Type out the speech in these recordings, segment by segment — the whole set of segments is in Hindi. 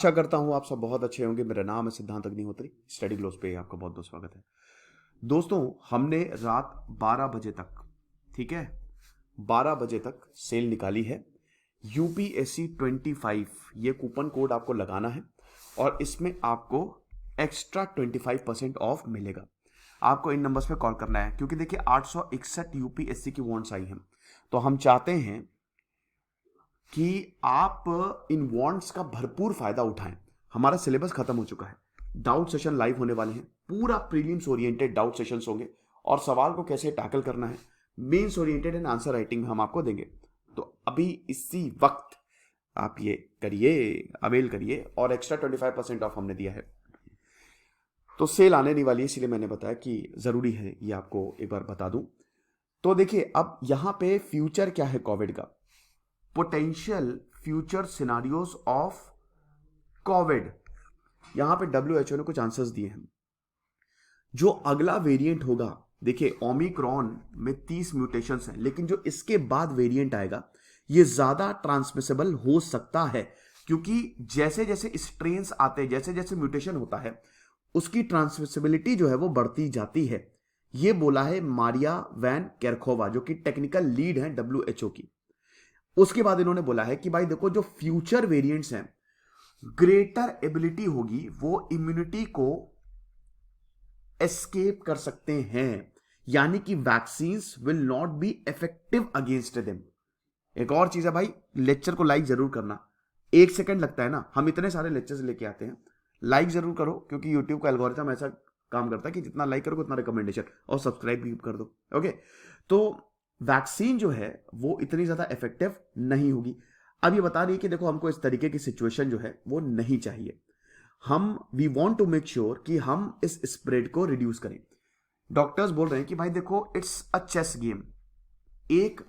आशा करता हूँ आप सब बहुत अच्छे होंगे। मेरा नाम है सिद्धांत अग्निहोत्री। स्टडी ग्लोस पे आपका बहुत बहुत स्वागत है। दोस्तों, हमने रात 12 बजे तक, ठीक है, 12 बजे तक सेल निकाली है। यूपीएससी 25 ये कूपन कोड आपको लगाना है और इसमें आपको एक्स्ट्रा 25% ऑफ मिलेगा। आपको इन नंबर्स पे कॉल करना है क्योंकि देखिए 861 यूपीएससी की वांट्स आई हैं, तो हम चाहते हैं कि आप इन वांट्स का भरपूर फायदा उठाएं। हमारा सिलेबस खत्म हो चुका है, डाउट सेशन लाइव होने वाले हैं, पूरा प्रीलिम्स ओरिएंटेड डाउट सेशंस होंगे और सवाल को कैसे टैकल करना है mains oriented and answer writing में हम आपको देंगे। तो अभी इसी वक्त आप ये करिए, अवेल करिए और एक्स्ट्रा 25% ऑफ हमने दिया है। तो सेल आने नहीं वाली है, इसलिए मैंने बताया कि जरूरी है ये आपको एक बार बता दूं। तो देखिए, अब यहां पे फ्यूचर क्या है कोविड का, potential future scenarios of Covid. यहां पे डब्ल्यूएचओ ने कुछ आंसर्स दिए हैं। जो अगला वेरिएंट होगा, देखिए ओमिक्रॉन में 30 म्यूटेशंस हैं, लेकिन जो इसके बाद वेरिएंट आएगा ये ज्यादा ट्रांसमिसेबल हो सकता है, क्योंकि जैसे जैसे स्ट्रेन्स आते हैं, जैसे जैसे म्यूटेशन होता है, उसकी ट्रांसमिसिबिलिटी जो है वो बढ़ती जाती है। ये बोला है मारिया वैन केरखोवा, जो कि टेक्निकल लीड है डब्ल्यूएचओ की। उसके बाद इन्होंने बोला है कि भाई देखो, जो फ्यूचर वेरिएंट्स हैं, ग्रेटर एबिलिटी होगी, वो इम्यूनिटी को एस्केप कर सकते हैं, यानी कि vaccines will not be effective against them. एक और चीज है भाई, लेक्चर को लाइक जरूर करना। 1 सेकंड लगता है ना, हम इतने सारे लेक्चर्स लेके आते हैं, लाइक जरूर करो, क्योंकि यूट्यूब का एल्गोरिथम ऐसा काम करता है कि जितना लाइक करोगे उतना रिकमेंडेशन, और सब्सक्राइब भी कर दो। ओके, तो वैक्सीन जो है वो इतनी ज्यादा इफेक्टिव नहीं होगी। अब ये बता रही है कि देखो, हमको इस तरीके की सिचुएशन जो है वो नहीं चाहिए। We want to make sure कि हम इस स्प्रेड को रिड्यूस करें। डॉक्टर्स बोल रहे हैं कि भाई देखो, इट्स अ चेस गेम। एक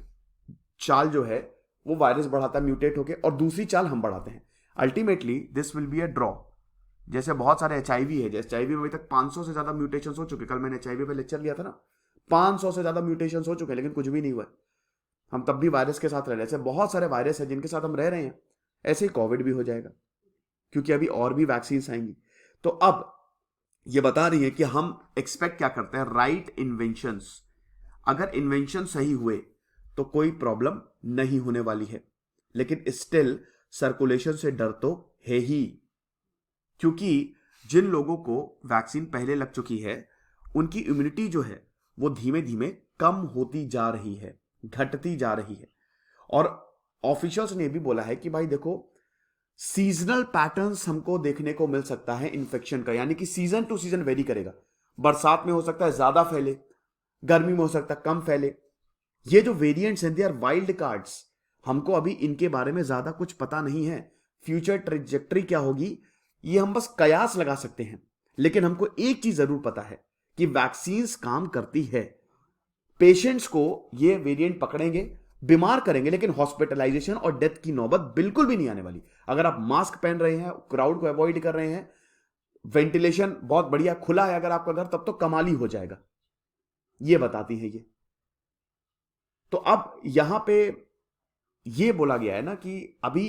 चाल जो है वो वायरस बढ़ाता है म्यूटेट होके, और दूसरी चाल हम बढ़ाते हैं। Ultimately this will be a draw. जैसे बहुत सारे एचआईवी है, जैसे एचआईवी में अभी तक 500 से ज्यादा म्यूटेशन हो चुके। कल मैंने एचआईवी पे लेक्चर लिया था ना, 500 से ज्यादा म्यूटेशन हो चुके, लेकिन कुछ भी नहीं हुआ। हम तब भी वायरस के साथ रह रहे हैं। ऐसे बहुत सारे वायरस है जिनके साथ हम रह रहे हैं। ऐसे ही कोविड भी हो जाएगा, क्योंकि अभी और भी वैक्सीन आएंगी। तो अब ये बता रही है कि हम एक्सपेक्ट क्या करते हैं, राइट इन्वेंशंस। अगर इन्वेंशन सही हुए तो कोई प्रॉब्लम नहीं होने वाली है, लेकिन स्टिल सर्कुलेशन से डर तो है ही, क्योंकि जिन लोगों को वैक्सीन पहले लग चुकी है उनकी इम्यूनिटी जो है वो धीमे धीमे कम होती जा रही है, घटती जा रही है। और ऑफिशियल्स ने भी बोला है कि भाई देखो, सीजनल पैटर्न्स हमको देखने को मिल सकता है इन्फेक्शन का, यानी कि सीजन टू सीजन वेरी करेगा। बरसात में हो सकता है ज्यादा फैले, गर्मी में हो सकता है कम फैले। ये जो वेरिएंट्स हैं, दे आर वाइल्ड कार्ड्स। हमको अभी इनके बारे में ज्यादा कुछ पता नहीं है। फ्यूचर ट्रेजेक्टरी क्या होगी ये हम बस कयास लगा सकते हैं, लेकिन हमको एक चीज जरूर पता है कि वैक्सीन्स काम करती है। पेशेंट्स को ये वेरिएंट पकड़ेंगे, बीमार करेंगे, लेकिन हॉस्पिटलाइजेशन और डेथ की नौबत बिल्कुल भी नहीं आने वाली। अगर आप मास्क पहन रहे हैं, क्राउड को अवॉइड कर रहे हैं, वेंटिलेशन बहुत बढ़िया खुला है अगर आपका घर, तब तो कमाल ही हो जाएगा। ये बताती है ये। तो अब यहां पे ये बोला गया है ना कि अभी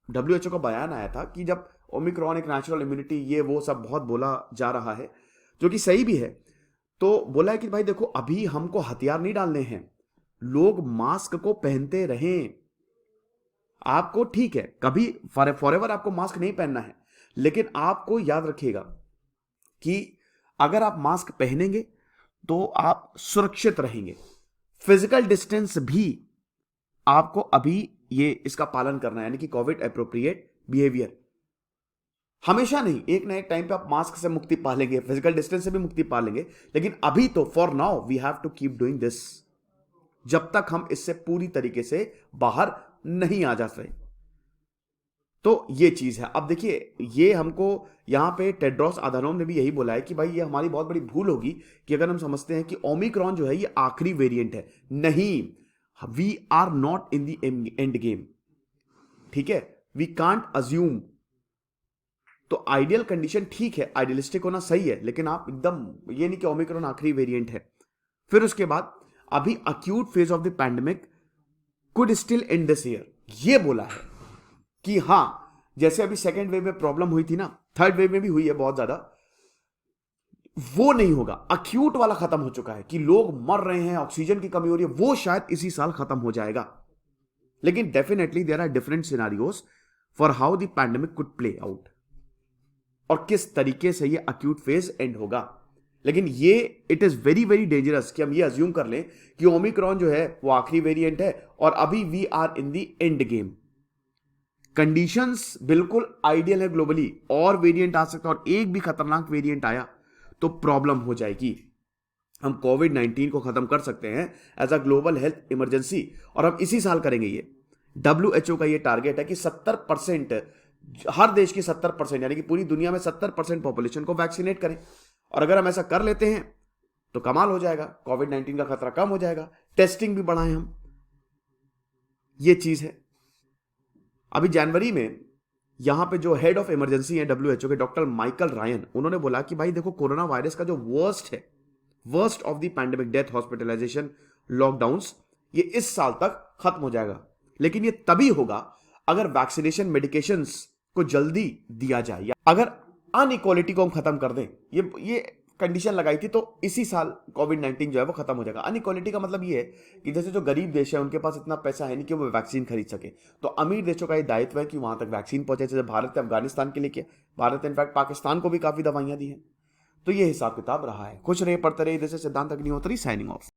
डब्ल्यूएचओ का बयान आया था कि जब ओमिक्रॉन एक नेचुरल इम्यूनिटी, ये वो सब बहुत बोला जा रहा है, जो कि सही भी है। तो बोला है कि भाई देखो, अभी हमको हथियार नहीं डालने हैं, लोग मास्क को पहनते रहें। आपको ठीक है, कभी फॉरएवर आपको मास्क नहीं पहनना है, लेकिन आपको याद रखिएगा कि अगर आप मास्क पहनेंगे तो आप सुरक्षित रहेंगे। फिजिकल डिस्टेंस भी आपको अभी ये इसका पालन करना है, यानी कि कोविड एप्रोप्रिएट बिहेवियर। हमेशा नहीं, एक ना एक टाइम पे आप मास्क से मुक्ति पा लेंगे, फिजिकल डिस्टेंस से भी मुक्ति पा लेंगे, लेकिन अभी तो for now we have to keep doing this, जब तक हम इससे पूरी तरीके से बाहर नहीं आ जाते। तो ये चीज है। अब देखिए, ये हमको यहां पे टेड्रोस अधानोम ने भी यही बोला है कि भाई ये हमारी बहुत बड़ी भूल होगी कि अगर हम समझते हैं कि ओमिक्रॉन जो है ये आखिरी वेरिएंट है। नहीं, we are not in the end game, ठीक है, वी कांट अज्यूम। तो आइडियल कंडीशन ठीक है, आइडियलिस्टिक होना सही है, लेकिन आप एकदम ये नहीं कि ओमिक्रॉन आखिरी वेरिएंट है। फिर उसके बाद अभी acute phase of the pandemic could still and this year, ये बोला है कि हां, जैसे अभी सेकेंड वेव में प्रॉब्लम हुई थी ना, थर्ड वेव में भी हुई है बहुत ज्यादा, वो नहीं होगा। अक्यूट वाला खत्म हो चुका है कि लोग मर रहे हैं, ऑक्सीजन की कमी हो रही है, वो शायद इसी साल खत्म हो जाएगा। लेकिन definitely there are different scenarios for how the pandemic could play out, और किस तरीके से ये अक्यूट फेज एंड होगा। लेकिन ये it is very very dangerous कि हम ये अज्यूम कर लें कि ओमिक्रॉन जो है वो आखिरी वेरिएंट है और अभी we are in the end game. Conditions बिल्कुल आइडियल है ग्लोबली, और वेरिएंट आ सकता है, और एक भी खतरनाक वेरिएंट आया तो प्रॉब्लम हो जाएगी। हम कोविड-19 को खत्म कर सकते हैं as a global health emergency, और हम इसी साल करेंगे ये। WHO का ये टारगेट है कि 70%, हर देश की 70%, यानी कि पूरी दुनिया में 70% पॉपुलेशन को वैक्सीनेट करें। और अगर हम ऐसा कर लेते हैं तो कमाल हो जाएगा, कोविड-19 का खतरा कम हो जाएगा, टेस्टिंग भी बढ़ाएं हम, ये चीज है। अभी जनवरी में यहां पे जो हेड ऑफ इमरजेंसी है WHO के, डॉक्टर माइकल रायन, उन्होंने बोला कि भाई देखो, कोरोना वायरस का जो वर्स्ट है, worst of the pandemic, death, hospitalization, lockdowns, ये इस साल तक खत्म हो जाएगा। लेकिन ये तभी होगा अगर वैक्सीनेशन मेडिकेशंस को जल्दी दिया जाए, या अगर अनइक्वालिटी को हम खत्म कर दें। ये कंडीशन लगाई थी, तो इसी साल कोविड-19 जो है वो खत्म हो जाएगा। अनइक्वालिटी का मतलब ये है कि जैसे जो गरीब देश है उनके पास इतना पैसा है नहीं कि वो वैक्सीन खरीद सके, तो अमीर देशों का ये दायित्व है कि वहां तक वैक्सीन पहुंचे। जैसे भारत ने अफगानिस्तान के लिए किया, भारत ने इनफैक्ट पाकिस्तान को भी काफी दवाइयां दी हैं। तो ये हिसाब किताब रहा है। खुश रहे, पढ़ते रहे। जैसे सिद्धांत अग्निहोत्री, साइनिंग ऑफ।